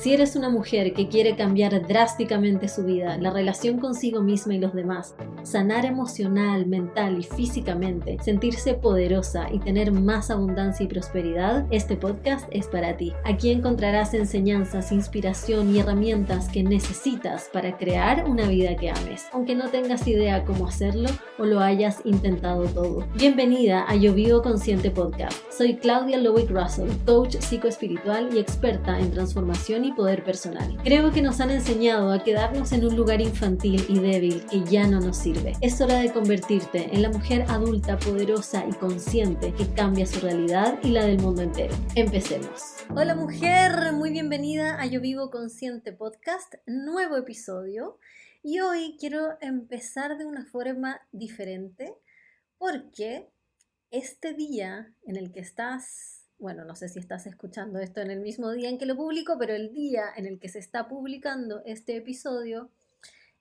Si eres una mujer que quiere cambiar drásticamente su vida, la relación consigo misma y los demás, sanar emocional, mental y físicamente, sentirse poderosa y tener más abundancia y prosperidad, este podcast es para ti. Aquí encontrarás enseñanzas, inspiración y herramientas que necesitas para crear una vida que ames, aunque no tengas idea cómo hacerlo o lo hayas intentado todo. Bienvenida a Yo Vivo Consciente Podcast. Soy Claudia Lowick Russell, coach psicoespiritual y experta en transformación y poder personal. Creo que nos han enseñado a quedarnos en un lugar infantil y débil que ya no nos sirve. Es hora de convertirte en la mujer adulta, poderosa y consciente que cambia su realidad y la del mundo entero. Empecemos. Hola mujer, muy bienvenida a Yo Vivo Consciente Podcast, nuevo episodio. Y hoy quiero empezar de una forma diferente porque este día en el que estás... Bueno, no sé si estás escuchando esto en el mismo día en que lo publico, pero el día en el que se está publicando este episodio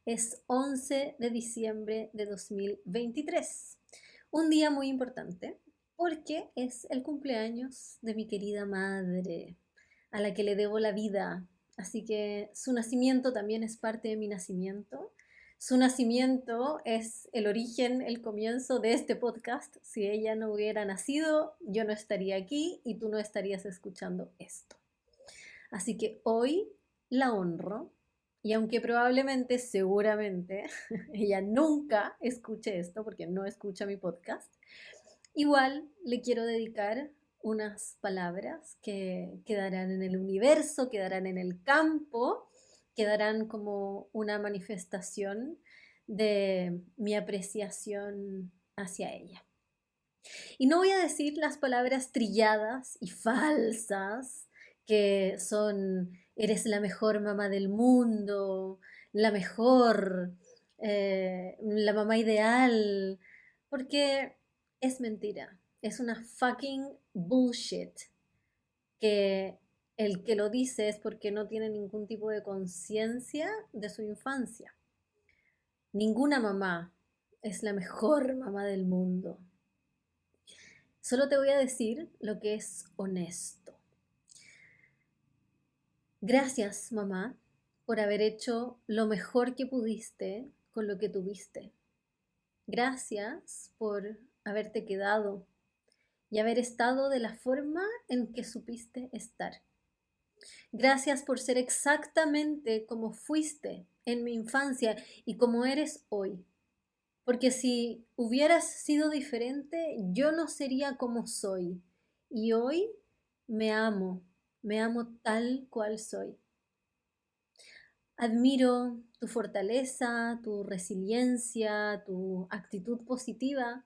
es 11 de diciembre de 2023. Un día muy importante porque es el cumpleaños de mi querida madre, a la que le debo la vida. Así que su nacimiento también es parte de mi nacimiento. Su nacimiento es el origen, el comienzo de este podcast. Si ella no hubiera nacido, yo no estaría aquí y tú no estarías escuchando esto. Así que hoy la honro y aunque probablemente, seguramente, ella nunca escuche esto porque no escucha mi podcast, igual le quiero dedicar unas palabras que quedarán en el universo, quedarán en el campo, quedarán como una manifestación de mi apreciación hacia ella. Y no voy a decir las palabras trilladas y falsas que son, eres la mejor mamá del mundo, la mejor, la mamá ideal, porque es mentira, es una fucking bullshit que el que lo dice es porque no tiene ningún tipo de conciencia de su infancia. Ninguna mamá es la mejor mamá del mundo. Solo te voy a decir lo que es honesto. Gracias, mamá, por haber hecho lo mejor que pudiste con lo que tuviste. Gracias por haberte quedado y haber estado de la forma en que supiste estar. Gracias por ser exactamente como fuiste en mi infancia y como eres hoy. Porque si hubieras sido diferente, yo no sería como soy. Y hoy me amo tal cual soy. Admiro tu fortaleza, tu resiliencia, tu actitud positiva,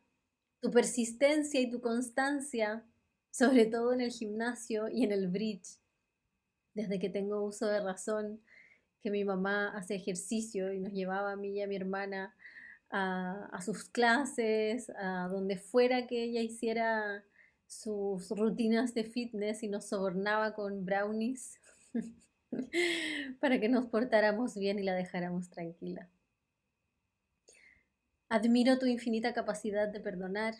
tu persistencia y tu constancia, sobre todo en el gimnasio y en el bridge. Desde que tengo uso de razón, que mi mamá hace ejercicio y nos llevaba a mí y a mi hermana a sus clases, a donde fuera que ella hiciera sus rutinas de fitness y nos sobornaba con brownies para que nos portáramos bien y la dejáramos tranquila. Admiro tu infinita capacidad de perdonar,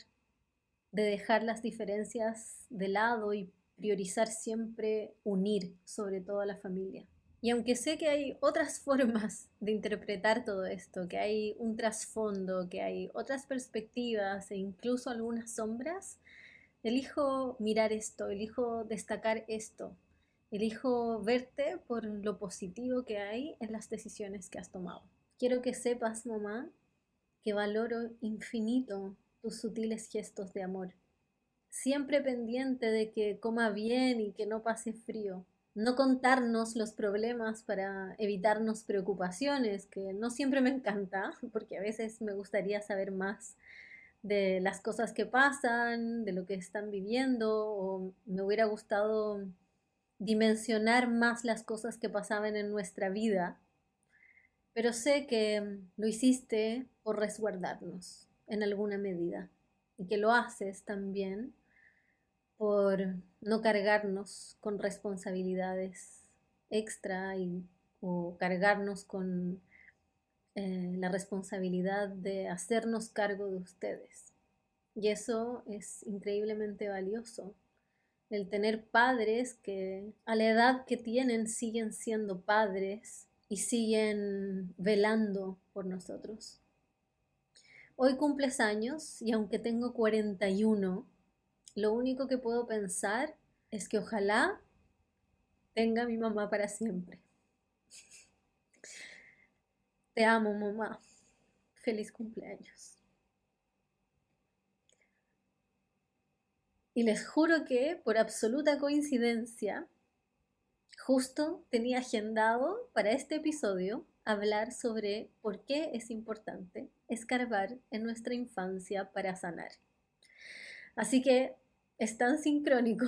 de dejar las diferencias de lado y priorizar siempre unir, sobre todo a la familia. Y aunque sé que hay otras formas de interpretar todo esto, que hay un trasfondo, que hay otras perspectivas e incluso algunas sombras, elijo mirar esto, elijo destacar esto, elijo verte por lo positivo que hay en las decisiones que has tomado. Quiero que sepas, mamá, que valoro infinito tus sutiles gestos de amor, siempre pendiente de que coma bien y que no pase frío. No contarnos los problemas para evitarnos preocupaciones, que no siempre me encanta, porque a veces me gustaría saber más de las cosas que pasan, de lo que están viviendo, o me hubiera gustado dimensionar más las cosas que pasaban en nuestra vida, pero sé que lo hiciste por resguardarnos en alguna medida y que lo haces también por no cargarnos con responsabilidades extra o cargarnos con la responsabilidad de hacernos cargo de ustedes. Y eso es increíblemente valioso el tener padres que a la edad que tienen siguen siendo padres y siguen velando por nosotros. Hoy cumples años y aunque tengo 41, lo único que puedo pensar es que ojalá tenga a mi mamá para siempre. Te amo, mamá. Feliz cumpleaños. Y les juro que, por absoluta coincidencia, justo tenía agendado para este episodio hablar sobre por qué es importante escarbar en nuestra infancia para sanar. Así que es tan sincrónico.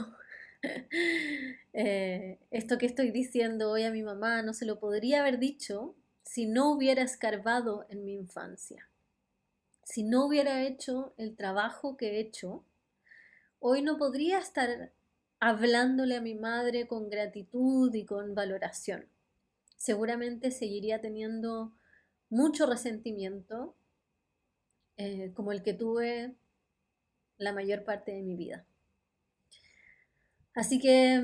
Esto que estoy diciendo hoy a mi mamá no se lo podría haber dicho si no hubiera escarbado en mi infancia. Si no hubiera hecho el trabajo que he hecho, hoy no podría estar hablándole a mi madre con gratitud y con valoración. Seguramente seguiría teniendo mucho resentimiento, como el que tuve la mayor parte de mi vida. Así que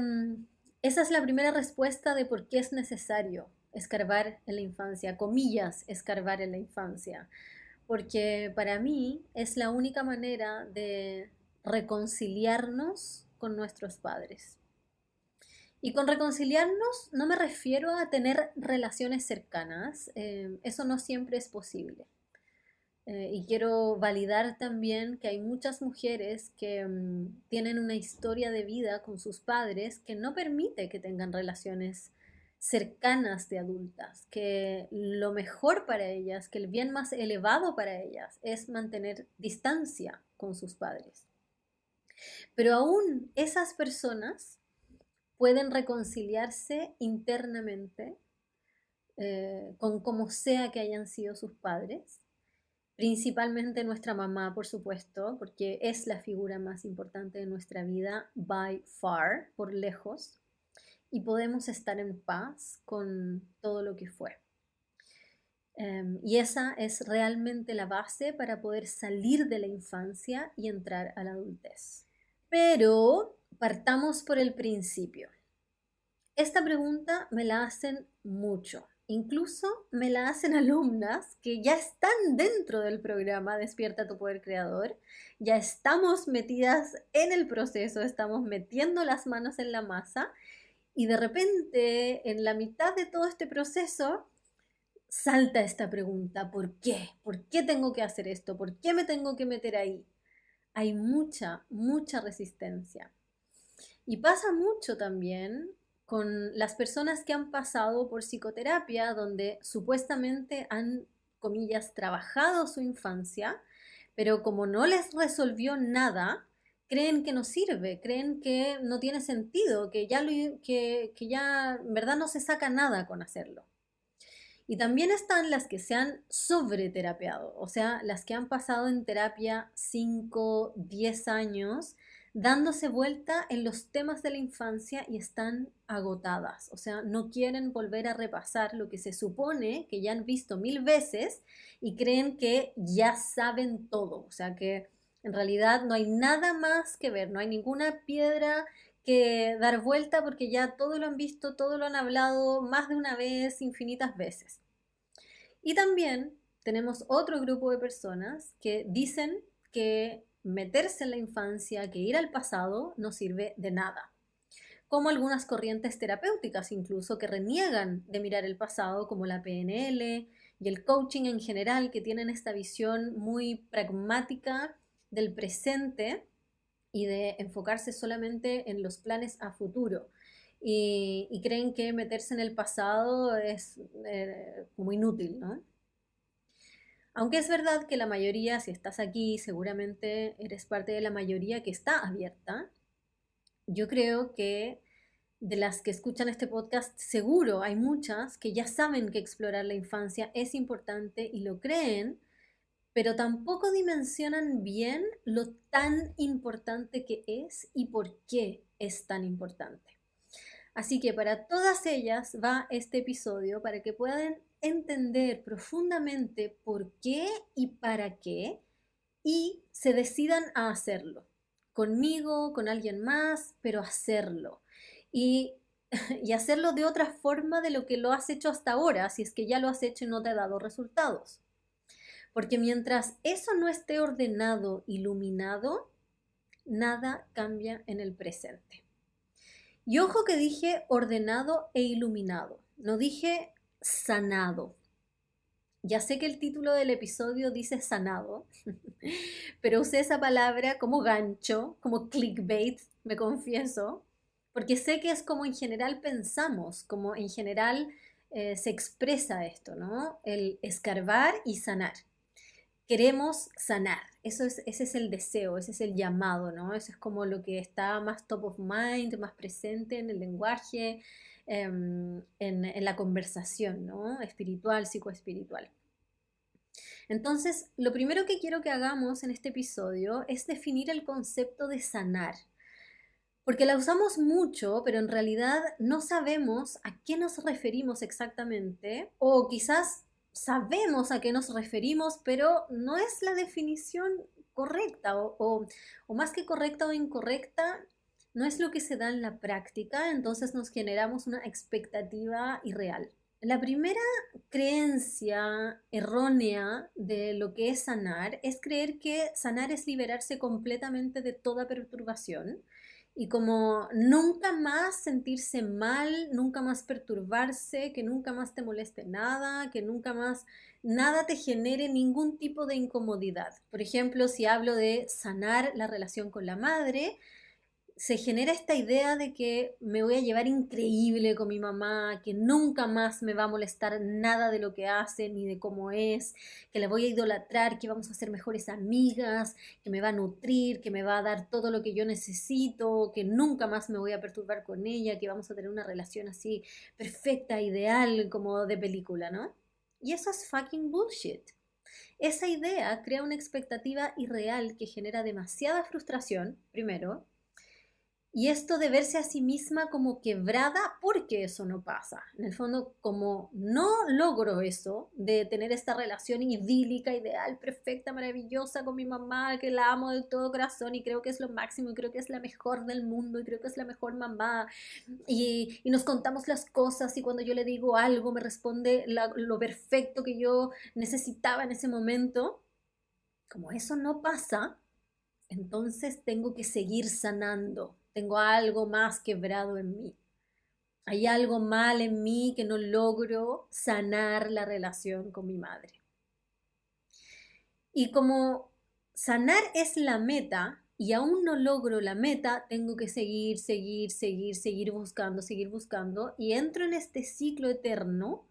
esa es la primera respuesta de por qué es necesario escarbar en la infancia, comillas, escarbar en la infancia, porque para mí es la única manera de reconciliarnos con nuestros padres. Y con reconciliarnos no me refiero a tener relaciones cercanas, eso no siempre es posible. Y quiero validar también que hay muchas mujeres que tienen una historia de vida con sus padres que no permite que tengan relaciones cercanas de adultas, que lo mejor para ellas, que el bien más elevado para ellas es mantener distancia con sus padres. Pero aún esas personas pueden reconciliarse internamente con como sea que hayan sido sus padres, principalmente nuestra mamá, por supuesto, porque es la figura más importante de nuestra vida, by far, por lejos, y podemos estar en paz con todo lo que fue. Y esa es realmente la base para poder salir de la infancia y entrar a la adultez. Pero partamos por el principio. Esta pregunta me la hacen mucho. Incluso me la hacen alumnas que ya están dentro del programa Despierta tu Poder Creador. Ya estamos metidas en el proceso, estamos metiendo las manos en la masa y de repente en la mitad de todo este proceso salta esta pregunta: ¿por qué? ¿Por qué tengo que hacer esto? ¿Por qué me tengo que meter ahí? Hay mucha resistencia. Y pasa mucho también con las personas que han pasado por psicoterapia, donde supuestamente han, comillas, trabajado su infancia, pero como no les resolvió nada, creen que no sirve, creen que no tiene sentido, que ya en verdad no se saca nada con hacerlo. Y también están las que se han sobreterapiado, o sea, las que han pasado en terapia 5, 10 años, dándose vuelta en los temas de la infancia y están agotadas, o sea, no quieren volver a repasar lo que se supone que ya han visto 1000 veces y creen que ya saben todo, o sea, que en realidad no hay nada más que ver, no hay ninguna piedra que dar vuelta porque ya todo lo han visto, todo lo han hablado más de una vez, infinitas veces. Y también tenemos otro grupo de personas que dicen que meterse en la infancia, que ir al pasado, no sirve de nada. Como algunas corrientes terapéuticas incluso que reniegan de mirar el pasado, como la PNL y el coaching en general, que tienen esta visión muy pragmática del presente y de enfocarse solamente en los planes a futuro. Y creen que meterse en el pasado es como inútil, ¿no? Aunque es verdad que la mayoría, si estás aquí, seguramente eres parte de la mayoría que está abierta. Yo creo que de las que escuchan este podcast, seguro hay muchas que ya saben que explorar la infancia es importante y lo creen, pero tampoco dimensionan bien lo tan importante que es y por qué es tan importante. Así que para todas ellas va este episodio para que puedan entender profundamente por qué y para qué y se decidan a hacerlo. conmigo, con alguien más, pero hacerlo. Y, y hacerlo de otra forma de lo que lo has hecho hasta ahora, si es que ya lo has hecho y no te ha dado resultados. Porque mientras eso no esté ordenado, iluminado, nada cambia en el presente. Y ojo que dije ordenado e iluminado, no dije sanado. Ya sé que el título del episodio dice sanado, pero usé esa palabra como gancho, como clickbait, me confieso, porque sé que es como en general pensamos, como en general se expresa esto, ¿no? El escarbar y sanar. Queremos sanar, ese es el deseo, ese es el llamado, ¿no? Eso es como lo que está más top of mind, más presente en el lenguaje, en la conversación, ¿no? Espiritual, psicoespiritual. Entonces, lo primero que quiero que hagamos en este episodio es definir el concepto de sanar, porque la usamos mucho, pero en realidad no sabemos a qué nos referimos exactamente, o quizás sabemos a qué nos referimos, pero no es la definición correcta, o más que correcta o incorrecta, no es lo que se da en la práctica, entonces nos generamos una expectativa irreal. La primera creencia errónea de lo que es sanar es creer que sanar es liberarse completamente de toda perturbación y como nunca más sentirse mal, nunca más perturbarse, que nunca más te moleste nada, que nunca más nada te genere ningún tipo de incomodidad. Por ejemplo, si hablo de sanar la relación con la madre, se genera esta idea de que me voy a llevar increíble con mi mamá, que nunca más me va a molestar nada de lo que hace ni de cómo es, que la voy a idolatrar, que vamos a ser mejores amigas, que me va a nutrir, que me va a dar todo lo que yo necesito, que nunca más me voy a perturbar con ella, que vamos a tener una relación así perfecta, ideal, como de película, ¿no? Y eso es fucking bullshit. Esa idea crea una expectativa irreal que genera demasiada frustración, primero, y esto de verse a sí misma como quebrada porque eso no pasa. En el fondo, como no logro eso, de tener esta relación idílica, ideal, perfecta, maravillosa con mi mamá, que la amo de todo corazón y creo que es lo máximo y creo que es la mejor del mundo y creo que es la mejor mamá. Y nos contamos las cosas y cuando yo le digo algo me responde lo perfecto que yo necesitaba en ese momento. Como eso no pasa, entonces tengo que seguir sanando. Tengo algo más quebrado en mí. Hay algo mal en mí que no logro sanar la relación con mi madre. Y como sanar es la meta y aún no logro la meta, tengo que seguir buscando y entro en este ciclo eterno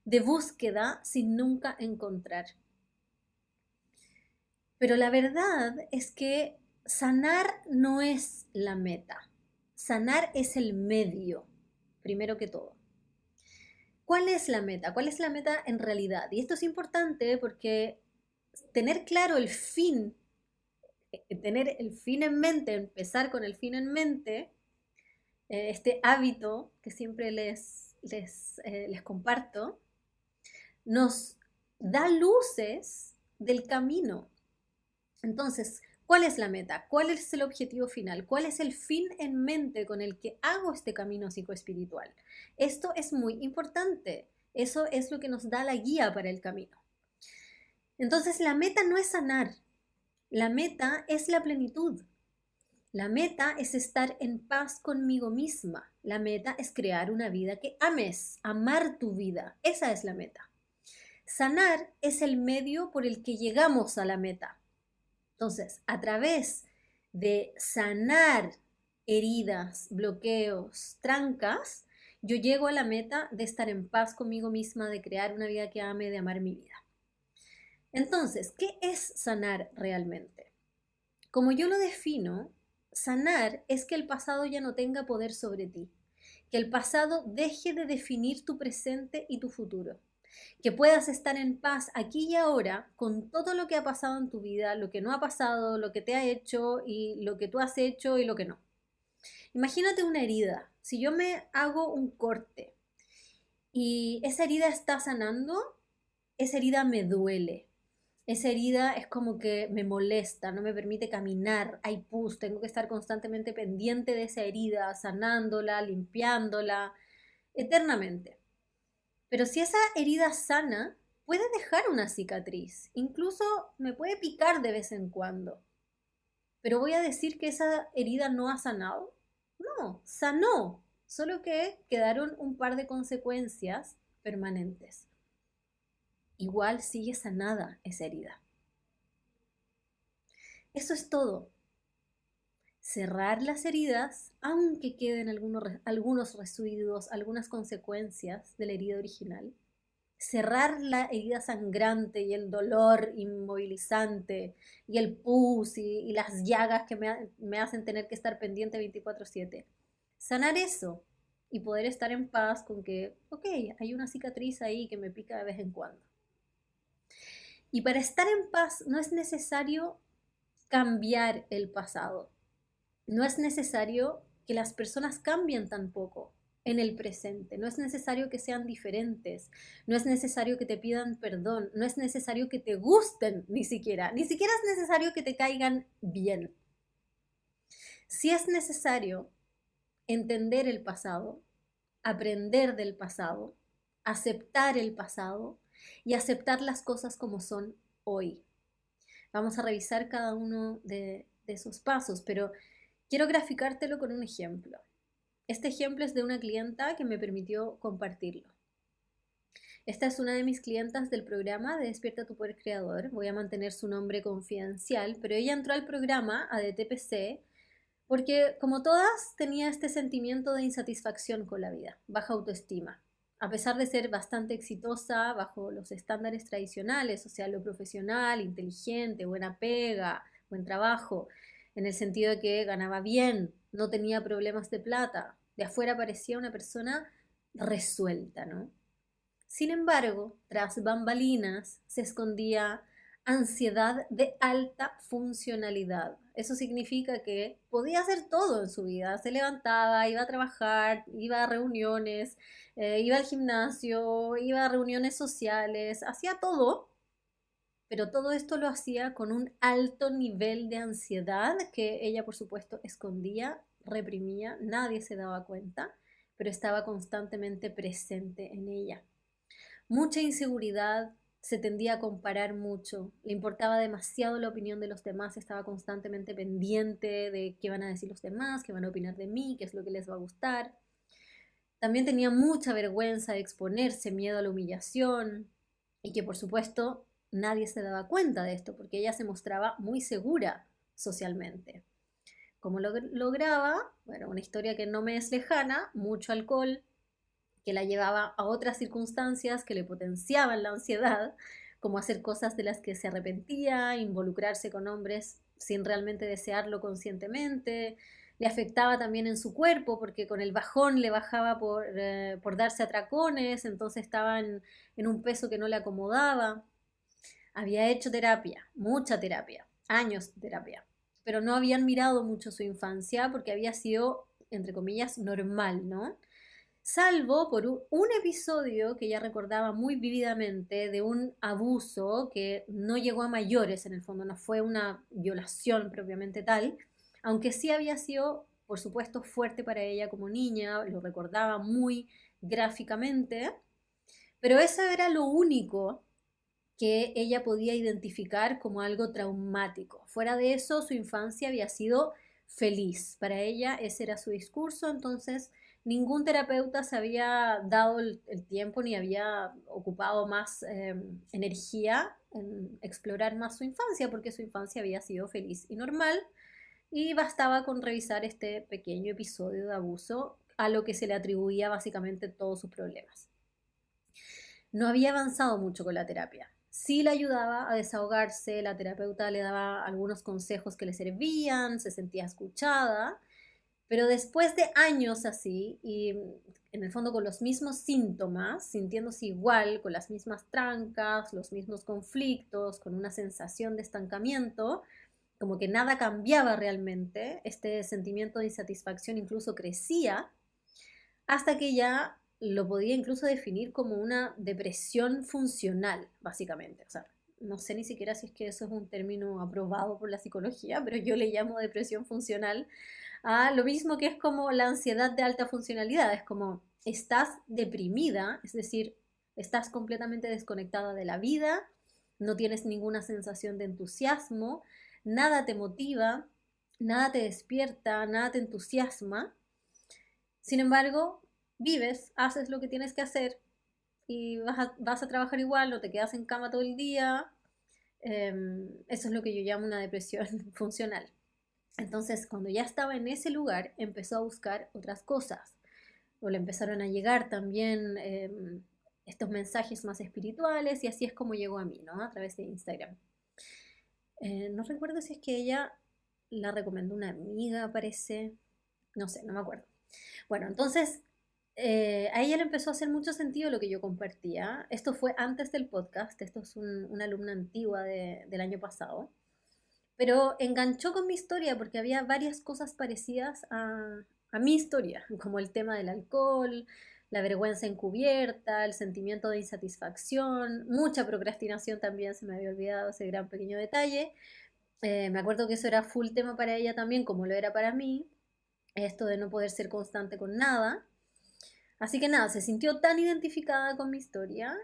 de búsqueda sin nunca encontrar. Pero la verdad es que sanar no es la meta. Sanar es el medio, primero que todo. ¿Cuál es la meta? ¿Cuál es la meta en realidad? Y esto es importante porque tener claro el fin, tener el fin en mente, empezar con el fin en mente, este hábito que siempre les comparto, nos da luces del camino. Entonces, ¿cuál es la meta? ¿Cuál es el objetivo final? ¿Cuál es el fin en mente con el que hago este camino psicoespiritual? Esto es muy importante. Eso es lo que nos da la guía para el camino. Entonces, la meta no es sanar. La meta es la plenitud. La meta es estar en paz conmigo misma. La meta es crear una vida que ames, amar tu vida. Esa es la meta. Sanar es el medio por el que llegamos a la meta. Entonces, a través de sanar heridas, bloqueos, trancas, yo llego a la meta de estar en paz conmigo misma, de crear una vida que ame, de amar mi vida. Entonces, ¿qué es sanar realmente? Como yo lo defino, sanar es que el pasado ya no tenga poder sobre ti, que el pasado deje de definir tu presente y tu futuro. Que puedas estar en paz aquí y ahora con todo lo que ha pasado en tu vida, lo que no ha pasado, lo que te ha hecho y lo que tú has hecho y lo que no. Imagínate una herida. Si yo me hago un corte y esa herida está sanando, esa herida me duele. Esa herida es como que me molesta, no me permite caminar, hay pus, tengo que estar constantemente pendiente de esa herida, sanándola, limpiándola, eternamente. Pero si esa herida sana, puede dejar una cicatriz, incluso me puede picar de vez en cuando. Pero voy a decir que esa herida no ha sanado. No, sanó, solo que quedaron un par de consecuencias permanentes. Igual sigue sanada esa herida. Eso es todo. Cerrar las heridas, aunque queden algunos residuos, algunas consecuencias de la herida original. Cerrar la herida sangrante y el dolor inmovilizante y el pus y las llagas que me hacen tener que estar pendiente 24/7. Sanar eso y poder estar en paz con que, ok, hay una cicatriz ahí que me pica de vez en cuando. Y para estar en paz no es necesario cambiar el pasado. No es necesario que las personas cambien tampoco en el presente. No es necesario que sean diferentes. No es necesario que te pidan perdón. No es necesario que te gusten ni siquiera. Ni siquiera es necesario que te caigan bien. Sí es necesario entender el pasado, aprender del pasado, aceptar el pasado y aceptar las cosas como son hoy. Vamos a revisar cada uno de esos pasos, pero quiero graficártelo con un ejemplo. Este ejemplo es de una clienta que me permitió compartirlo. Esta es una de mis clientas del programa de Despierta tu Poder Creador. Voy a mantener su nombre confidencial, pero ella entró al programa a DTPC porque, como todas, tenía este sentimiento de insatisfacción con la vida, baja autoestima. A pesar de ser bastante exitosa bajo los estándares tradicionales, o sea, lo profesional, inteligente, buena pega, buen trabajo, en el sentido de que ganaba bien, no tenía problemas de plata, de afuera parecía una persona resuelta, ¿no? Sin embargo, tras bambalinas se escondía ansiedad de alta funcionalidad. Eso significa que podía hacer todo en su vida. Se levantaba, iba a trabajar, iba a reuniones, iba al gimnasio, iba a reuniones sociales, hacía todo, pero todo esto lo hacía con un alto nivel de ansiedad que ella, por supuesto, escondía, reprimía, nadie se daba cuenta, pero estaba constantemente presente en ella. Mucha inseguridad, se tendía a comparar mucho, le importaba demasiado la opinión de los demás, estaba constantemente pendiente de qué van a decir los demás, qué van a opinar de mí, qué es lo que les va a gustar. También tenía mucha vergüenza de exponerse, miedo a la humillación y que por supuesto nadie se daba cuenta de esto porque ella se mostraba muy segura socialmente. ¿Cómo lo lograba? Bueno, una historia que no me es lejana, mucho alcohol, que la llevaba a otras circunstancias que le potenciaban la ansiedad, como hacer cosas de las que se arrepentía, involucrarse con hombres sin realmente desearlo conscientemente. Le afectaba también en su cuerpo porque con el bajón le bajaba por darse atracones, entonces estaba en un peso que no le acomodaba. Había hecho terapia, mucha terapia, años de terapia, pero no habían mirado mucho su infancia porque había sido, entre comillas, normal, ¿no? Salvo por un episodio que ella recordaba muy vívidamente de un abuso que no llegó a mayores, en el fondo no fue una violación propiamente tal, aunque sí había sido, por supuesto, fuerte para ella como niña, lo recordaba muy gráficamente, pero eso era lo único que ella podía identificar como algo traumático. Fuera de eso, su infancia había sido feliz. Para ella ese era su discurso, entonces ningún terapeuta se había dado el tiempo ni había ocupado más energía en explorar más su infancia, porque su infancia había sido feliz y normal, y bastaba con revisar este pequeño episodio de abuso a lo que se le atribuía básicamente todos sus problemas. No había avanzado mucho con la terapia. Sí le ayudaba a desahogarse, la terapeuta le daba algunos consejos que le servían, se sentía escuchada, pero después de años así y en el fondo con los mismos síntomas, sintiéndose igual, con las mismas trancas, los mismos conflictos, con una sensación de estancamiento, como que nada cambiaba realmente, este sentimiento de insatisfacción incluso crecía, hasta que ya lo podía incluso definir como una depresión funcional, básicamente. O sea, no sé ni siquiera si es que eso es un término aprobado por la psicología, pero yo le llamo depresión funcional a lo mismo que es como la ansiedad de alta funcionalidad. Es como estás deprimida, es decir, estás completamente desconectada de la vida, no tienes ninguna sensación de entusiasmo, nada te motiva, nada te despierta, nada te entusiasma. Sin embargo, vives, haces lo que tienes que hacer y vas a trabajar igual, no te quedas en cama todo el día. Eso es lo que yo llamo una depresión funcional. Entonces, cuando ya estaba en ese lugar, empezó a buscar otras cosas. O le empezaron a llegar también estos mensajes más espirituales y así es como llegó a mí, ¿no? A través de Instagram. No recuerdo si es que ella la recomendó una amiga, parece. No sé, no me acuerdo. Bueno, entonces a ella le empezó a hacer mucho sentido lo que yo compartía. Esto fue antes del podcast, esto es una alumna antigua del año pasado, pero enganchó con mi historia porque había varias cosas parecidas a mi historia, como el tema del alcohol, la vergüenza encubierta, el sentimiento de insatisfacción, mucha procrastinación también, se me había olvidado ese gran pequeño detalle. Me acuerdo que eso era full tema para ella también, como lo era para mí, esto de no poder ser constante con nada. Así que nada, se sintió tan identificada con mi historia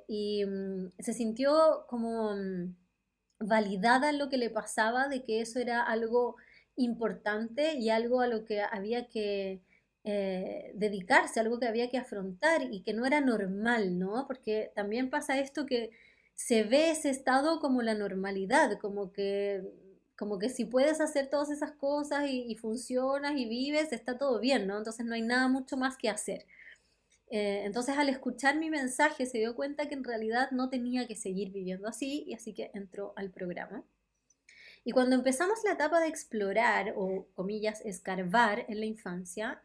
y se sintió como validada en lo que le pasaba, de que eso era algo importante y algo a lo que había que dedicarse, algo que había que afrontar y que no era normal, ¿no? Porque también pasa esto que se ve ese estado como la normalidad, como que si puedes hacer todas esas cosas y funcionas y vives, está todo bien, ¿no? Entonces no hay nada mucho más que hacer. Entonces al escuchar mi mensaje se dio cuenta que en realidad no tenía que seguir viviendo así y así que entró al programa. Y cuando empezamos la etapa de explorar o, comillas, escarbar en la infancia,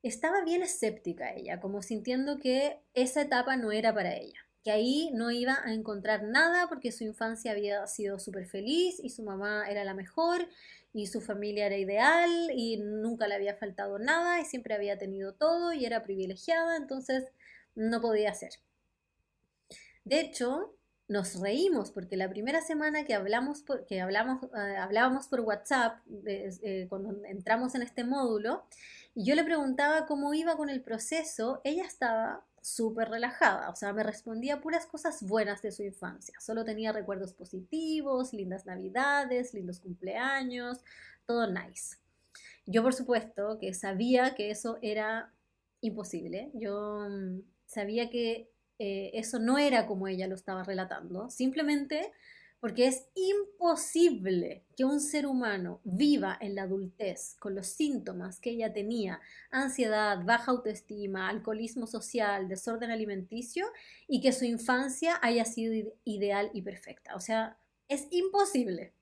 estaba bien escéptica ella, como sintiendo que esa etapa no era para ella, que ahí no iba a encontrar nada porque su infancia había sido súper feliz y su mamá era la mejor y su familia era ideal y nunca le había faltado nada y siempre había tenido todo y era privilegiada, entonces no podía ser. De hecho, nos reímos porque la primera semana hablábamos por WhatsApp cuando entramos en este módulo y yo le preguntaba cómo iba con el proceso, ella estaba súper relajada, o sea, me respondía puras cosas buenas de su infancia, solo tenía recuerdos positivos, lindas navidades, lindos cumpleaños, todo nice. Yo, por supuesto, que sabía que eso era imposible. Yo sabía que eso no era como ella lo estaba relatando, simplemente porque es imposible que un ser humano viva en la adultez con los síntomas que ella tenía, ansiedad, baja autoestima, alcoholismo social, desorden alimenticio, y que su infancia haya sido ideal y perfecta. O sea, es imposible.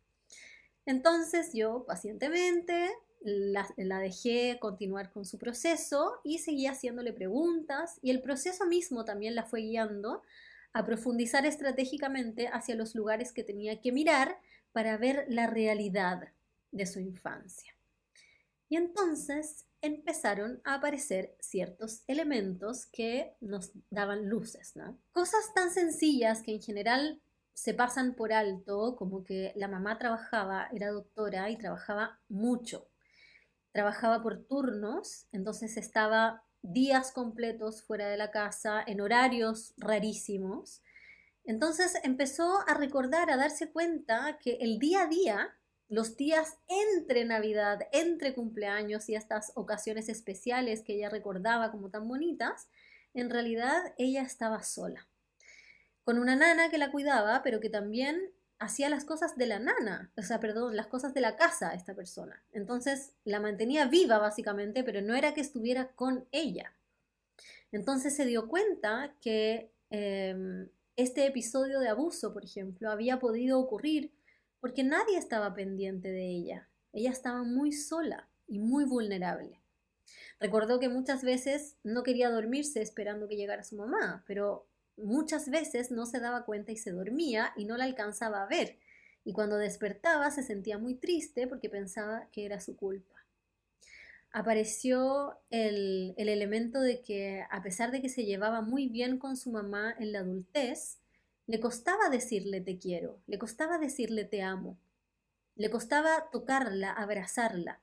Entonces yo pacientemente la dejé continuar con su proceso y seguía haciéndole preguntas y el proceso mismo también la fue guiando a profundizar estratégicamente hacia los lugares que tenía que mirar para ver la realidad de su infancia. Y entonces empezaron a aparecer ciertos elementos que nos daban luces, ¿no? Cosas tan sencillas que en general se pasan por alto, como que la mamá trabajaba, era doctora y trabajaba mucho. Trabajaba por turnos, entonces estaba días completos fuera de la casa, en horarios rarísimos. Entonces empezó a recordar, a darse cuenta que el día a día, los días entre Navidad, entre cumpleaños y estas ocasiones especiales que ella recordaba como tan bonitas, en realidad ella estaba sola, con una nana que la cuidaba, pero que también hacía las cosas de la nana, o sea, perdón, las cosas de la casa esta persona. Entonces la mantenía viva básicamente, pero no era que estuviera con ella. Entonces se dio cuenta que este episodio de abuso, por ejemplo, había podido ocurrir porque nadie estaba pendiente de ella. Ella estaba muy sola y muy vulnerable. Recordó que muchas veces no quería dormirse esperando que llegara su mamá, pero muchas veces no se daba cuenta y se dormía y no la alcanzaba a ver. Y cuando despertaba se sentía muy triste porque pensaba que era su culpa. Apareció el elemento de que a pesar de que se llevaba muy bien con su mamá en la adultez, Le costaba decirle te quiero, le costaba decirle te amo, le costaba tocarla, abrazarla.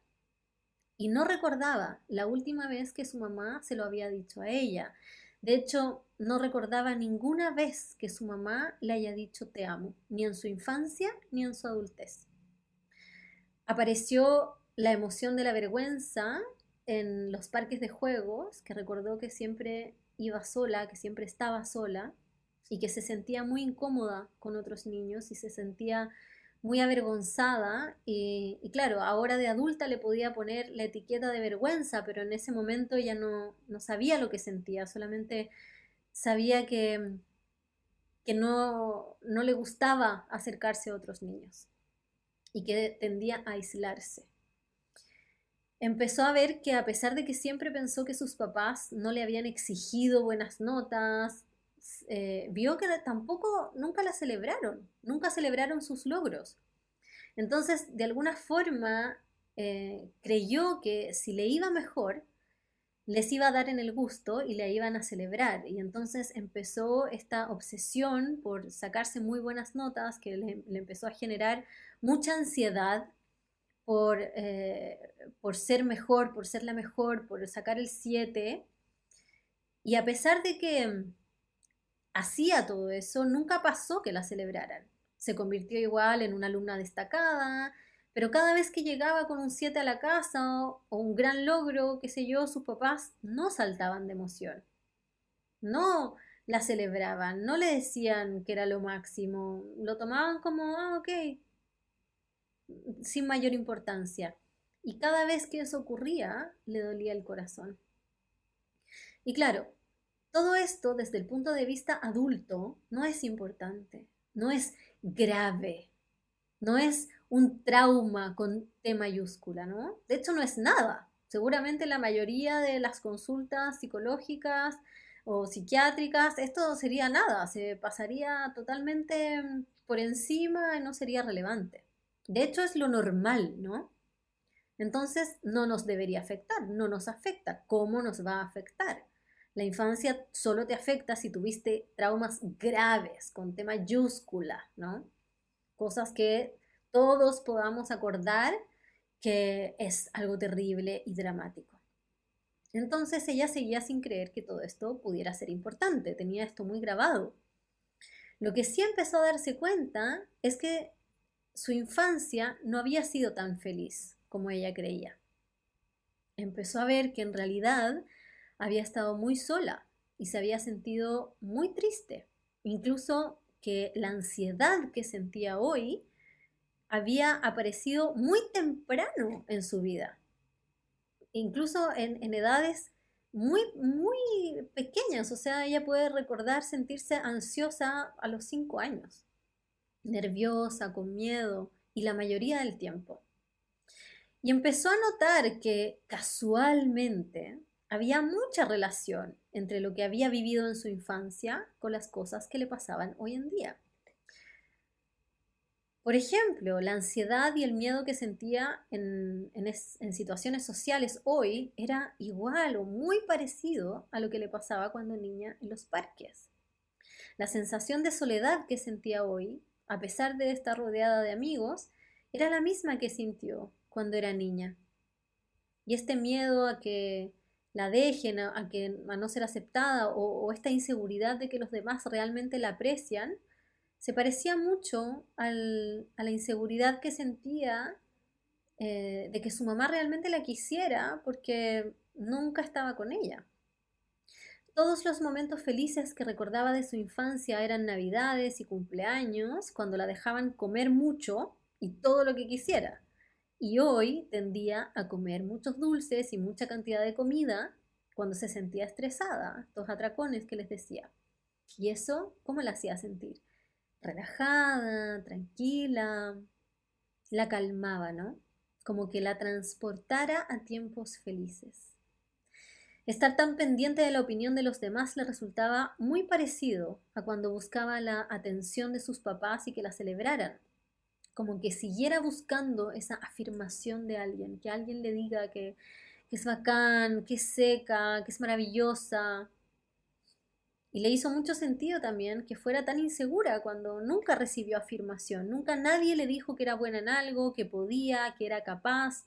Y no recordaba la última vez que su mamá se lo había dicho a ella. De hecho, no recordaba ninguna vez que su mamá le haya dicho te amo, ni en su infancia ni en su adultez. Apareció la emoción de la vergüenza en los parques de juegos, que recordó que siempre iba sola, que siempre estaba sola y que se sentía muy incómoda con otros niños y se sentía muy avergonzada y claro, ahora de adulta le podía poner la etiqueta de vergüenza, pero en ese momento ella no sabía lo que sentía, solamente sabía que no le gustaba acercarse a otros niños y que tendía a aislarse. Empezó a ver que a pesar de que siempre pensó que sus papás no le habían exigido buenas notas, vio que tampoco nunca celebraron sus logros. Entonces, de alguna forma, creyó que si le iba mejor, les iba a dar en el gusto y le iban a celebrar. Y entonces empezó esta obsesión por sacarse muy buenas notas que le empezó a generar mucha ansiedad por ser mejor, por ser la mejor, por sacar el 7. Y a pesar de que hacía todo eso, nunca pasó que la celebraran. Se convirtió igual en una alumna destacada, pero cada vez que llegaba con un 7 a la casa o un gran logro, qué sé yo, sus papás no saltaban de emoción, no la celebraban, no le decían que era lo máximo, lo tomaban como, ah, ok, sin mayor importancia. Y cada vez que eso ocurría, le dolía el corazón. Y claro, todo esto desde el punto de vista adulto no es importante, no es grave, no es un trauma con T mayúscula, ¿no? De hecho no es nada. Seguramente la mayoría de las consultas psicológicas o psiquiátricas, esto sería nada, se pasaría totalmente por encima y no sería relevante. De hecho es lo normal, ¿no? Entonces no nos debería afectar, no nos afecta. ¿Cómo nos va a afectar? La infancia solo te afecta si tuviste traumas graves, con T mayúscula, ¿no? Cosas que todos podamos acordar que es algo terrible y dramático. Entonces ella seguía sin creer que todo esto pudiera ser importante, tenía esto muy grabado. Lo que sí empezó a darse cuenta es que su infancia no había sido tan feliz como ella creía. Empezó a ver que en realidad había estado muy sola y se había sentido muy triste. Incluso que la ansiedad que sentía hoy había aparecido muy temprano en su vida, incluso en edades muy pequeñas. O sea, ella puede recordar sentirse ansiosa a los 5 años, nerviosa, con miedo, y la mayoría del tiempo. Y empezó a notar que casualmente había mucha relación entre lo que había vivido en su infancia con las cosas que le pasaban hoy en día. Por ejemplo, la ansiedad y el miedo que sentía en situaciones sociales hoy era igual o muy parecido a lo que le pasaba cuando niña en los parques. La sensación de soledad que sentía hoy, a pesar de estar rodeada de amigos, era la misma que sintió cuando era niña. Y este miedo a que la dejen, a no ser aceptada o esta inseguridad de que los demás realmente la aprecian, se parecía mucho a la inseguridad que sentía de que su mamá realmente la quisiera porque nunca estaba con ella. Todos los momentos felices que recordaba de su infancia eran navidades y cumpleaños, cuando la dejaban comer mucho y todo lo que quisiera. Y hoy tendía a comer muchos dulces y mucha cantidad de comida cuando se sentía estresada, estos atracones que les decía. ¿Y eso cómo la hacía sentir? Relajada, tranquila, la calmaba, ¿no? Como que la transportara a tiempos felices. Estar tan pendiente de la opinión de los demás le resultaba muy parecido a cuando buscaba la atención de sus papás y que la celebraran. Como que siguiera buscando esa afirmación de alguien, que alguien le diga que es bacán, que es seca, que es maravillosa. Y le hizo mucho sentido también que fuera tan insegura cuando nunca recibió afirmación, nunca nadie le dijo que era buena en algo, que podía, que era capaz.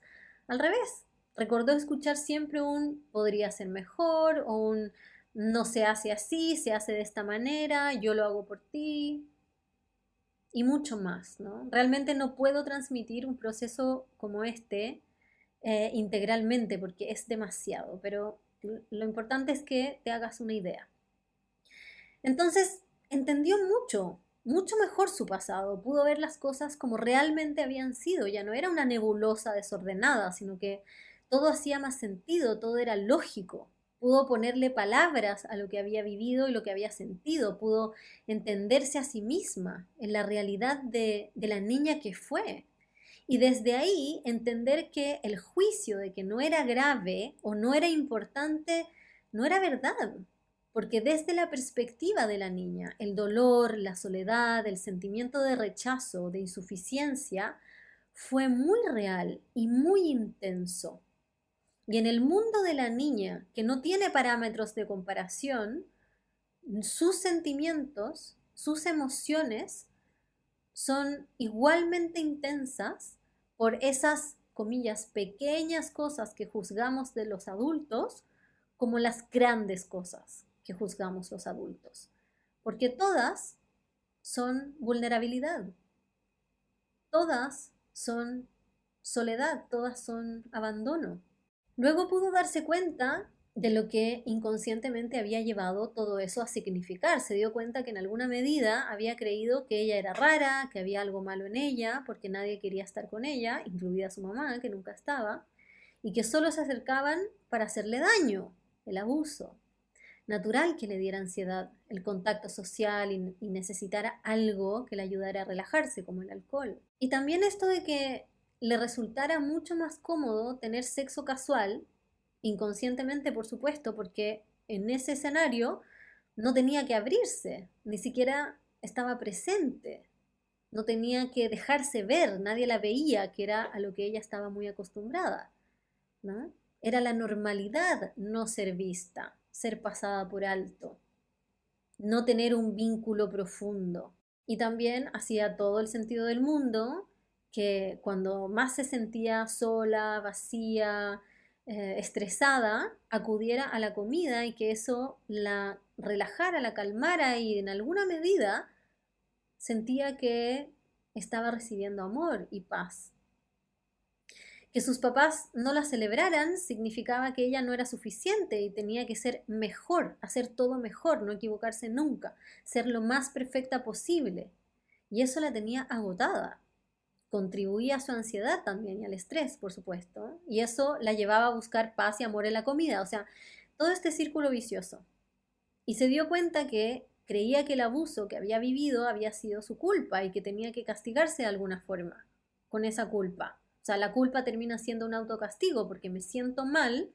Al revés, recordó escuchar siempre un podría ser mejor o un no se hace así, se hace de esta manera, yo lo hago por ti y mucho más, ¿no? Realmente no puedo transmitir un proceso como este integralmente porque es demasiado, pero lo importante es que te hagas una idea. Entonces, entendió mucho, mucho mejor su pasado, pudo ver las cosas como realmente habían sido, ya no era una nebulosa desordenada, sino que todo hacía más sentido, todo era lógico. Pudo ponerle palabras a lo que había vivido y lo que había sentido, pudo entenderse a sí misma en la realidad de la niña que fue. Y desde ahí entender que el juicio de que no era grave o no era importante no era verdad, porque desde la perspectiva de la niña, el dolor, la soledad, el sentimiento de rechazo, de insuficiencia, fue muy real y muy intenso. Y en el mundo de la niña, que no tiene parámetros de comparación, sus sentimientos, sus emociones son igualmente intensas por esas, comillas, pequeñas cosas que juzgamos de los adultos como las grandes cosas que juzgamos los adultos. Porque todas son vulnerabilidad, todas son soledad, todas son abandono. Luego pudo darse cuenta de lo que inconscientemente había llevado todo eso a significar. Se dio cuenta que en alguna medida había creído que ella era rara, que había algo malo en ella, porque nadie quería estar con ella, incluida su mamá, que nunca estaba, y que solo se acercaban para hacerle daño, el abuso. Natural que le diera ansiedad, el contacto social y necesitara algo que le ayudara a relajarse, como el alcohol. Y también esto de que le resultara mucho más cómodo tener sexo casual, inconscientemente por supuesto, porque en ese escenario no tenía que abrirse, ni siquiera estaba presente, no tenía que dejarse ver, nadie la veía, que era a lo que ella estaba muy acostumbrada, ¿no? Era la normalidad no ser vista, ser pasada por alto, no tener un vínculo profundo. Y también hacía todo el sentido del mundo que cuando más se sentía sola, vacía, estresada, acudiera a la comida y que eso la relajara, la calmara y en alguna medida sentía que estaba recibiendo amor y paz. Que sus papás no la celebraran significaba que ella no era suficiente y tenía que ser mejor, hacer todo mejor, no equivocarse nunca, ser lo más perfecta posible. Y eso la tenía agotada. Contribuía a su ansiedad también y al estrés, por supuesto. Y eso la llevaba a buscar paz y amor en la comida. O sea, todo este círculo vicioso. Y se dio cuenta que creía que el abuso que había vivido había sido su culpa y que tenía que castigarse de alguna forma con esa culpa. O sea, la culpa termina siendo un autocastigo porque me siento mal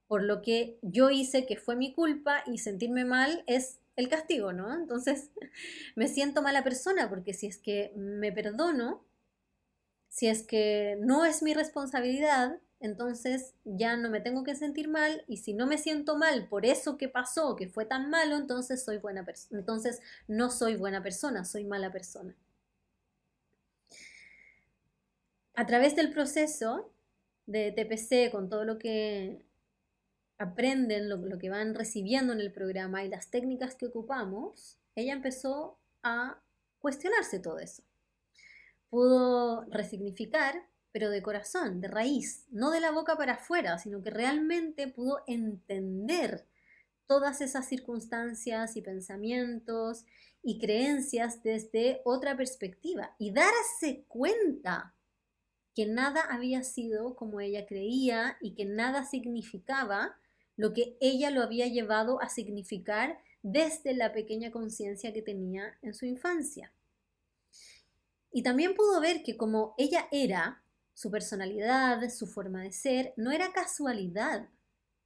por lo que yo hice que fue mi culpa y sentirme mal es el castigo, ¿no? Entonces me siento mala persona porque si es que me perdono, si es que no es mi responsabilidad, entonces ya no me tengo que sentir mal y si no me siento mal por eso que pasó, que fue tan malo, entonces soy buena persona. Entonces no soy buena persona, soy mala persona. A través del proceso de TPC, con todo lo que aprenden, lo que van recibiendo en el programa y las técnicas que ocupamos, ella empezó a cuestionarse todo eso. Pudo resignificar, pero de corazón, de raíz, no de la boca para afuera, sino que realmente pudo entender todas esas circunstancias y pensamientos y creencias desde otra perspectiva y darse cuenta que nada había sido como ella creía y que nada significaba lo que ella lo había llevado a significar desde la pequeña conciencia que tenía en su infancia. Y también pudo ver que como ella era, su personalidad, su forma de ser, no era casualidad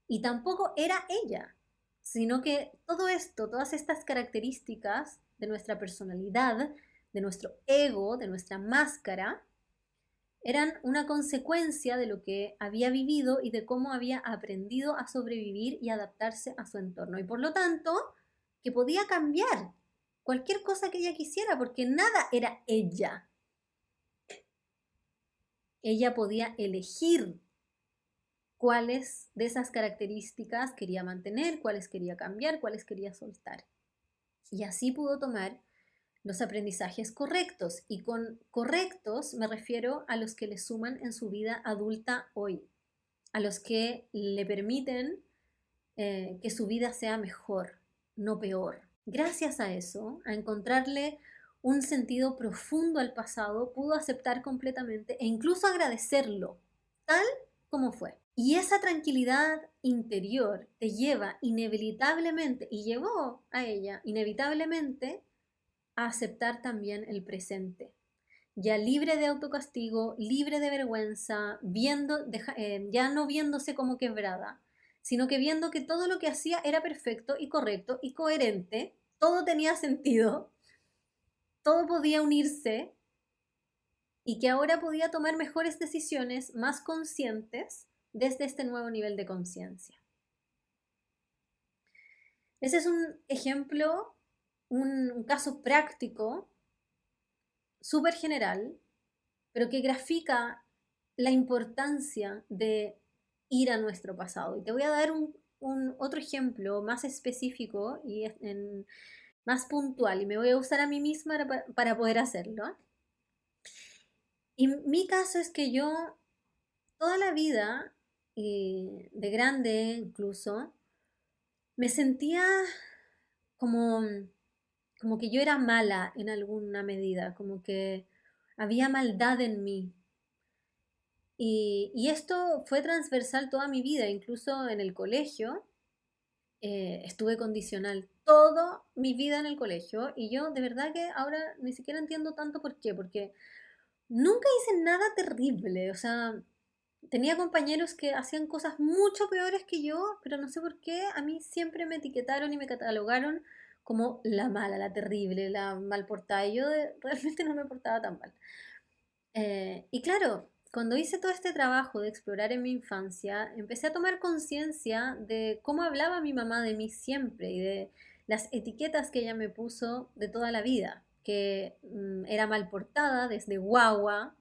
y tampoco era ella, sino que todo esto, todas estas características de nuestra personalidad, de nuestro ego, de nuestra máscara, eran una consecuencia de lo que había vivido y de cómo había aprendido a sobrevivir y adaptarse a su entorno. Y por lo tanto, que podía cambiar cualquier cosa que ella quisiera, porque nada era ella. Ella podía elegir cuáles de esas características quería mantener, cuáles quería cambiar, cuáles quería soltar. Y así pudo tomar los aprendizajes correctos. Y con correctos me refiero a los que le suman en su vida adulta hoy, a los que le permiten que su vida sea mejor, no peor. Gracias a eso, a encontrarle un sentido profundo al pasado, pudo aceptar completamente e incluso agradecerlo, tal como fue. Y esa tranquilidad interior te lleva inevitablemente, y llevó a ella inevitablemente, a aceptar también el presente. Ya libre de autocastigo, libre de vergüenza, ya no viéndose como quebrada, sino que viendo que todo lo que hacía era perfecto y correcto y coherente, todo tenía sentido, todo podía unirse y que ahora podía tomar mejores decisiones, más conscientes, desde este nuevo nivel de conciencia. Ese es un ejemplo, un caso práctico, súper general, pero que grafica la importancia de ir a nuestro pasado. Y te voy a dar otro ejemplo más específico y más puntual, y me voy a usar a mí misma para poder hacerlo. Y mi caso es que yo toda la vida, de grande incluso, me sentía como, como que yo era mala en alguna medida, como que había maldad en mí. Y esto fue transversal toda mi vida, incluso en el colegio. Estuve condicional toda mi vida en el colegio y yo de verdad que ahora ni siquiera entiendo tanto por qué, porque nunca hice nada terrible, o sea, tenía compañeros que hacían cosas mucho peores que yo, pero no sé por qué a mí siempre me etiquetaron y me catalogaron como la mala, la terrible, la mal portada, y yo realmente no me portaba tan mal. Y claro, cuando hice todo este trabajo de explorar en mi infancia, empecé a tomar conciencia de cómo hablaba mi mamá de mí siempre y de las etiquetas que ella me puso de toda la vida, que era mal portada desde guagua,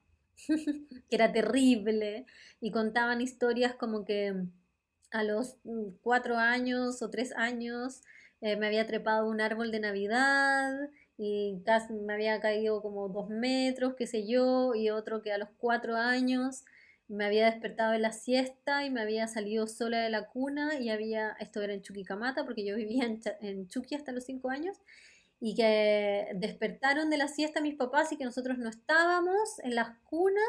que era terrible, y contaban historias como que a los 4 años o 3 años me había trepado a un árbol de Navidad y casi me había caído como 2 metros, qué sé yo, y otro que a los 4 años me había despertado en la siesta y me había salido sola de la cuna y esto era en Chuquicamata porque yo vivía en Chuqui hasta los 5 años, y que despertaron de la siesta mis papás y que nosotros no estábamos en las cunas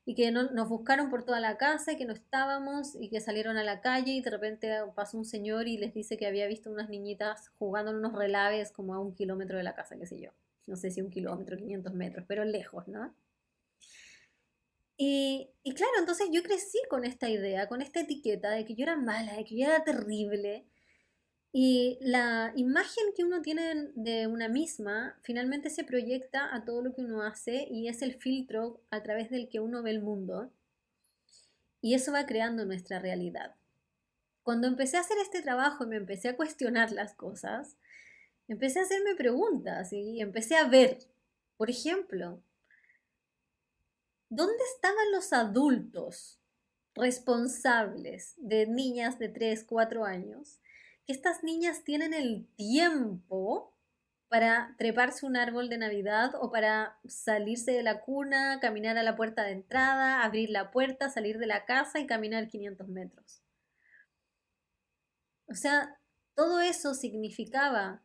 y que nos buscaron por toda la casa y que no estábamos y que salieron a la calle y de repente pasó un señor y les dice que había visto unas niñitas jugando en unos relaves como a 1 kilómetro de la casa, qué sé yo. No sé si 1 kilómetro, 500 metros, pero lejos, ¿no? Y claro, entonces yo crecí con esta idea, con esta etiqueta de que yo era mala, de que yo era terrible, y la imagen que uno tiene de una misma finalmente se proyecta a todo lo que uno hace y es el filtro a través del que uno ve el mundo y eso va creando nuestra realidad. Cuando empecé a hacer este trabajo y me empecé a cuestionar las cosas, empecé a hacerme preguntas y empecé a ver, por ejemplo, ¿dónde estaban los adultos responsables de niñas de 3 4 años? Que estas niñas tienen el tiempo para treparse un árbol de Navidad o para salirse de la cuna, caminar a la puerta de entrada, abrir la puerta, salir de la casa y caminar 500 metros. O sea, todo eso significaba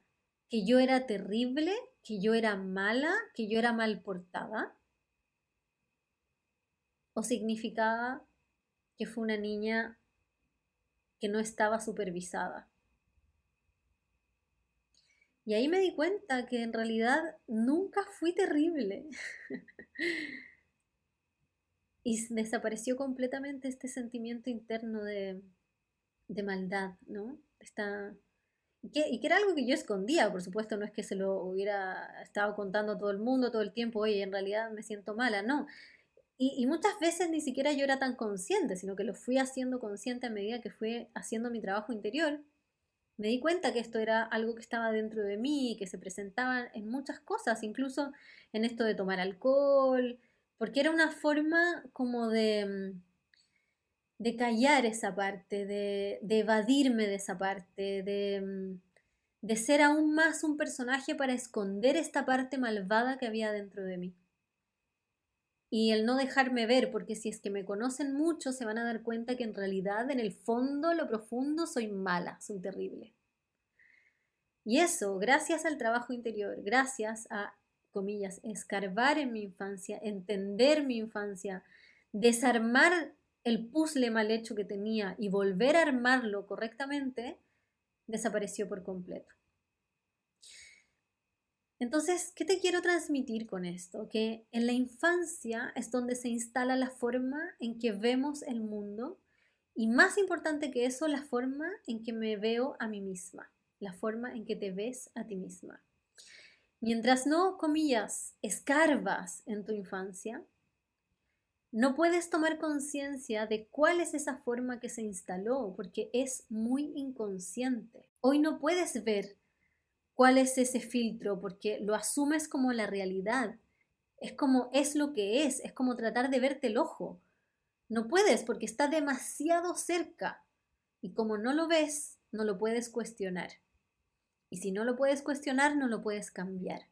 que yo era terrible, que yo era mala, que yo era mal portada, o significaba que fue una niña que no estaba supervisada. Y ahí me di cuenta que en realidad nunca fui terrible. Y desapareció completamente este sentimiento interno de maldad, ¿no? Y que era algo que yo escondía, por supuesto, no es que se lo hubiera estado contando a todo el mundo todo el tiempo, oye, en realidad me siento mala, no. Y muchas veces ni siquiera yo era tan consciente, sino que lo fui haciendo consciente a medida que fui haciendo mi trabajo interior. Me di cuenta que esto era algo que estaba dentro de mí, que se presentaba en muchas cosas, incluso en esto de tomar alcohol, porque era una forma como de callar esa parte, de evadirme de esa parte, de ser aún más un personaje para esconder esta parte malvada que había dentro de mí. Y el no dejarme ver, porque si es que me conocen mucho, se van a dar cuenta que en realidad, en el fondo, lo profundo, soy mala, soy terrible. Y eso, gracias al trabajo interior, gracias a, comillas, escarbar en mi infancia, entender mi infancia, desarmar el puzzle mal hecho que tenía y volver a armarlo correctamente, desapareció por completo. Entonces, ¿qué te quiero transmitir con esto? Que en la infancia es donde se instala la forma en que vemos el mundo y más importante que eso, la forma en que me veo a mí misma, la forma en que te ves a ti misma. Mientras no, comillas, escarbas en tu infancia, no puedes tomar conciencia de cuál es esa forma que se instaló porque es muy inconsciente. Hoy no puedes ver cuál es ese filtro porque lo asumes como la realidad. Es como es lo que es como tratar de verte el ojo. No puedes porque está demasiado cerca y como no lo ves, no lo puedes cuestionar. Y si no lo puedes cuestionar, no lo puedes cambiar.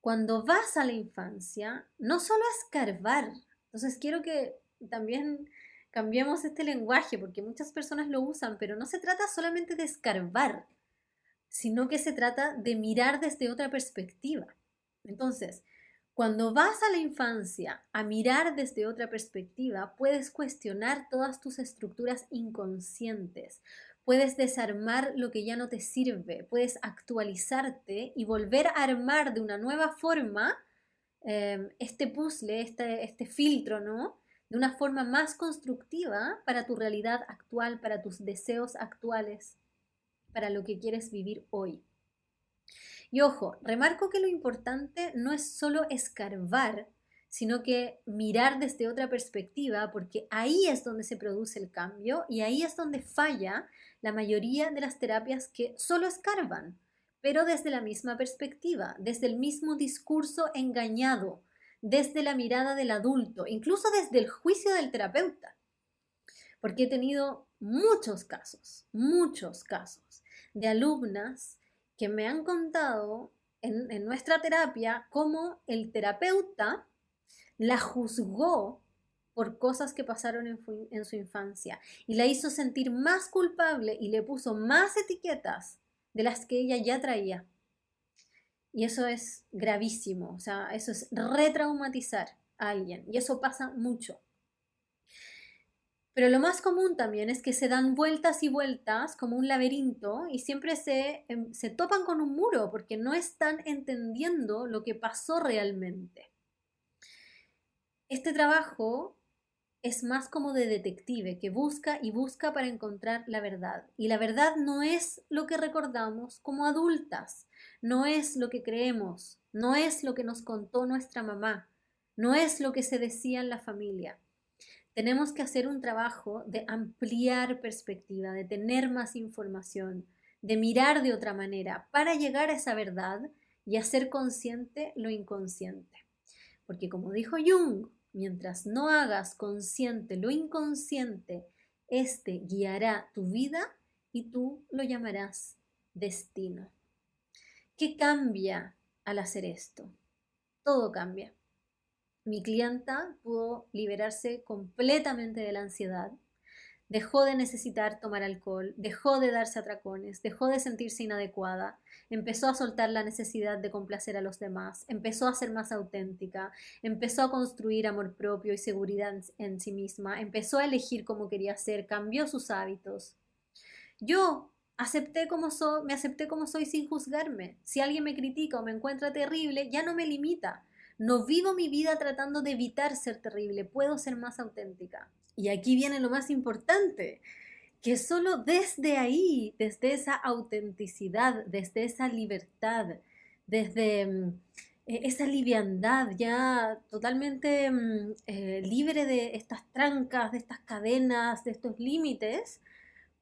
Cuando vas a la infancia, no solo a escarbar, entonces quiero que también cambiemos este lenguaje porque muchas personas lo usan, pero no se trata solamente de escarbar, sino que se trata de mirar desde otra perspectiva. Entonces, cuando vas a la infancia a mirar desde otra perspectiva, puedes cuestionar todas tus estructuras inconscientes, puedes desarmar lo que ya no te sirve, puedes actualizarte y volver a armar de una nueva forma este puzzle, este filtro, ¿no? De una forma más constructiva para tu realidad actual, para tus deseos actuales, para lo que quieres vivir hoy. Y ojo, remarco que lo importante no es solo escarbar, sino que mirar desde otra perspectiva, porque ahí es donde se produce el cambio y ahí es donde falla la mayoría de las terapias que solo escarban, pero desde la misma perspectiva, desde el mismo discurso engañado, desde la mirada del adulto, incluso desde el juicio del terapeuta. Porque he tenido muchos casos de alumnas que me han contado en nuestra terapia cómo el terapeuta la juzgó por cosas que pasaron en su infancia y la hizo sentir más culpable y le puso más etiquetas de las que ella ya traía. Y eso es gravísimo, o sea, eso es retraumatizar a alguien y eso pasa mucho. Pero lo más común también es que se dan vueltas y vueltas como un laberinto y siempre se topan con un muro porque no están entendiendo lo que pasó realmente. Este trabajo es más como de detective que busca y busca para encontrar la verdad. Y la verdad no es lo que recordamos como adultas, no es lo que creemos, no es lo que nos contó nuestra mamá, no es lo que se decía en la familia. Tenemos que hacer un trabajo de ampliar perspectiva, de tener más información, de mirar de otra manera para llegar a esa verdad y hacer consciente lo inconsciente. Porque como dijo Jung, mientras no hagas consciente lo inconsciente, este guiará tu vida y tú lo llamarás destino. ¿Qué cambia al hacer esto? Todo cambia. Mi clienta pudo liberarse completamente de la ansiedad, dejó de necesitar tomar alcohol, dejó de darse atracones, dejó de sentirse inadecuada, empezó a soltar la necesidad de complacer a los demás, empezó a ser más auténtica, empezó a construir amor propio y seguridad en sí misma, empezó a elegir cómo quería ser, cambió sus hábitos. Yo me acepté como soy sin juzgarme. Si alguien me critica o me encuentra terrible, ya no me limita. No vivo mi vida tratando de evitar ser terrible, puedo ser más auténtica. Y aquí viene lo más importante, que solo desde ahí, desde esa autenticidad, desde esa libertad, desde esa liviandad ya totalmente libre de estas trancas, de estas cadenas, de estos límites,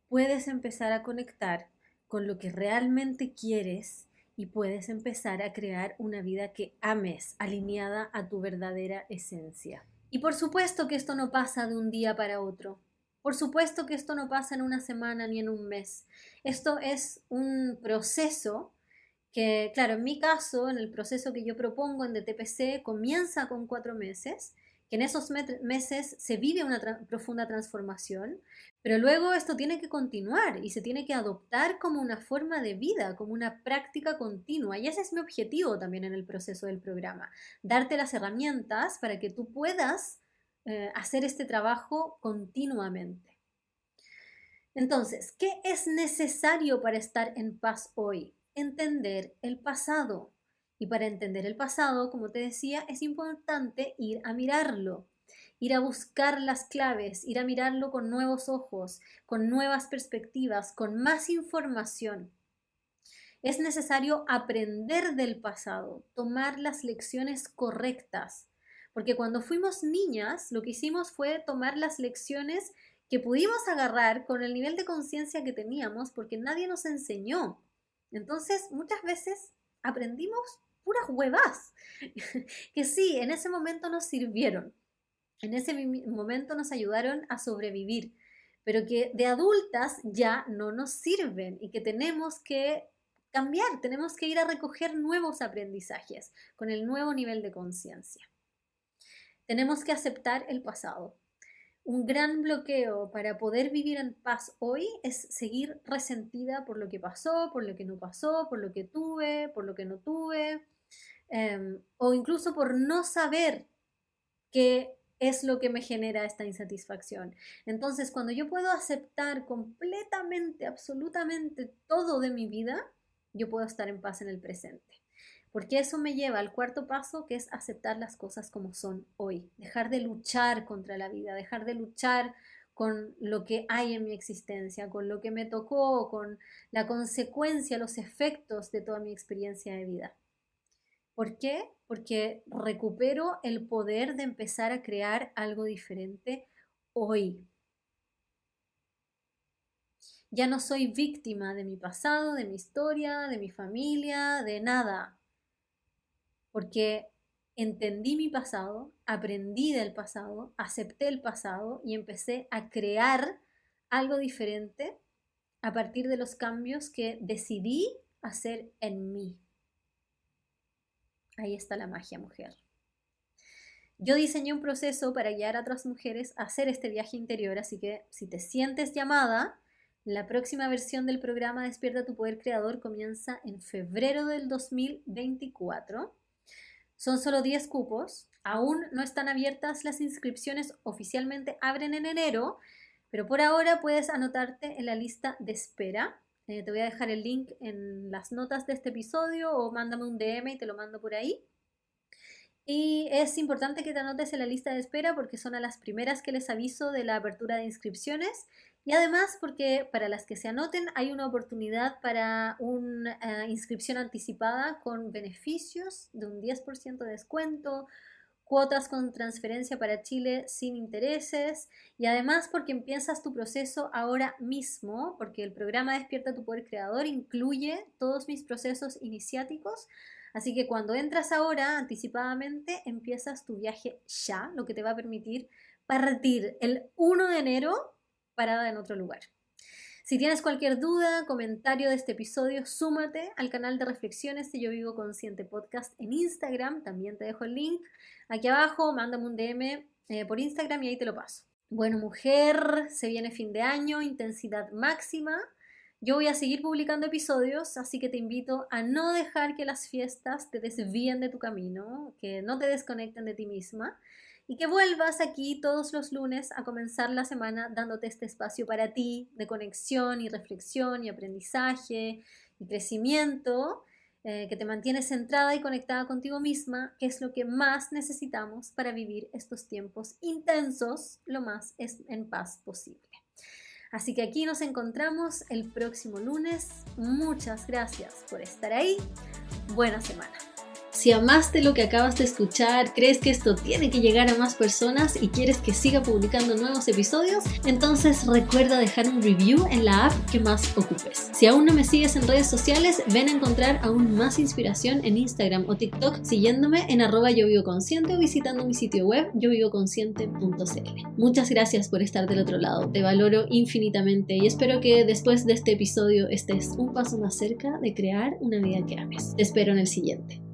puedes empezar a conectar con lo que realmente quieres y puedes empezar a crear una vida que ames, alineada a tu verdadera esencia. Y por supuesto que esto no pasa de un día para otro. Por supuesto que esto no pasa en una semana ni en un mes. Esto es un proceso que, claro, en mi caso, en el proceso que yo propongo en DTPC, comienza con 4 meses, que en esos meses se vive una profunda transformación, pero luego esto tiene que continuar y se tiene que adoptar como una forma de vida, como una práctica continua. Y ese es mi objetivo también en el proceso del programa, darte las herramientas para que tú puedas hacer este trabajo continuamente. Entonces, ¿qué es necesario para estar en paz hoy? Entender el pasado. Y para entender el pasado, como te decía, es importante ir a mirarlo, ir a buscar las claves, ir a mirarlo con nuevos ojos, con nuevas perspectivas, con más información. Es necesario aprender del pasado, tomar las lecciones correctas, porque cuando fuimos niñas, lo que hicimos fue tomar las lecciones que pudimos agarrar con el nivel de conciencia que teníamos, porque nadie nos enseñó. Entonces, muchas veces aprendimos puras huevas, que sí, en ese momento nos sirvieron, en ese momento nos ayudaron a sobrevivir, pero que de adultas ya no nos sirven y que tenemos que cambiar, tenemos que ir a recoger nuevos aprendizajes con el nuevo nivel de conciencia. Tenemos que aceptar el pasado. Un gran bloqueo para poder vivir en paz hoy es seguir resentida por lo que pasó, por lo que no pasó, por lo que tuve, por lo que no tuve, o incluso por no saber qué es lo que me genera esta insatisfacción. Entonces, cuando yo puedo aceptar completamente, absolutamente todo de mi vida, yo puedo estar en paz en el presente. Porque eso me lleva al cuarto paso, que es aceptar las cosas como son hoy. Dejar de luchar contra la vida, dejar de luchar con lo que hay en mi existencia, con lo que me tocó, con la consecuencia, los efectos de toda mi experiencia de vida. ¿Por qué? Porque recupero el poder de empezar a crear algo diferente hoy. Ya no soy víctima de mi pasado, de mi historia, de mi familia, de nada. Porque entendí mi pasado, aprendí del pasado, acepté el pasado y empecé a crear algo diferente a partir de los cambios que decidí hacer en mí. Ahí está la magia, mujer. Yo diseñé un proceso para guiar a otras mujeres a hacer este viaje interior, así que si te sientes llamada, la próxima versión del programa Despierta tu Poder Creador comienza en febrero del 2024. Son solo 10 cupos, aún no están abiertas las inscripciones, oficialmente abren en enero, pero por ahora puedes anotarte en la lista de espera. Te voy a dejar el link en las notas de este episodio o mándame un DM y te lo mando por ahí. Y es importante que te anotes en la lista de espera porque son a las primeras que les aviso de la apertura de inscripciones y además porque para las que se anoten hay una oportunidad para una inscripción anticipada con beneficios de un 10% de descuento, cuotas con transferencia para Chile sin intereses y además porque empiezas tu proceso ahora mismo, porque el programa Despierta tu Poder Creador incluye todos mis procesos iniciáticos. Así que cuando entras ahora anticipadamente, empiezas tu viaje ya, lo que te va a permitir partir el 1 de enero parada en otro lugar. Si tienes cualquier duda, comentario de este episodio, súmate al canal de reflexiones de Yo Vivo Consciente Podcast en Instagram. También te dejo el link aquí abajo. Mándame un DM por Instagram y ahí te lo paso. Bueno, mujer, se viene fin de año, intensidad máxima. Yo voy a seguir publicando episodios, así que te invito a no dejar que las fiestas te desvíen de tu camino, que no te desconecten de ti misma y que vuelvas aquí todos los lunes a comenzar la semana dándote este espacio para ti de conexión y reflexión y aprendizaje y crecimiento, que te mantiene centrada y conectada contigo misma, que es lo que más necesitamos para vivir estos tiempos intensos lo más en paz posible. Así que aquí nos encontramos el próximo lunes. Muchas gracias por estar ahí. Buena semana. Si amaste lo que acabas de escuchar, crees que esto tiene que llegar a más personas y quieres que siga publicando nuevos episodios, entonces recuerda dejar un review en la app que más ocupes. Si aún no me sigues en redes sociales, ven a encontrar aún más inspiración en Instagram o TikTok siguiéndome en @yovivoconsciente o visitando mi sitio web yovivoconsciente.cl. Muchas gracias por estar del otro lado, te valoro infinitamente y espero que después de este episodio estés un paso más cerca de crear una vida que ames. Te espero en el siguiente.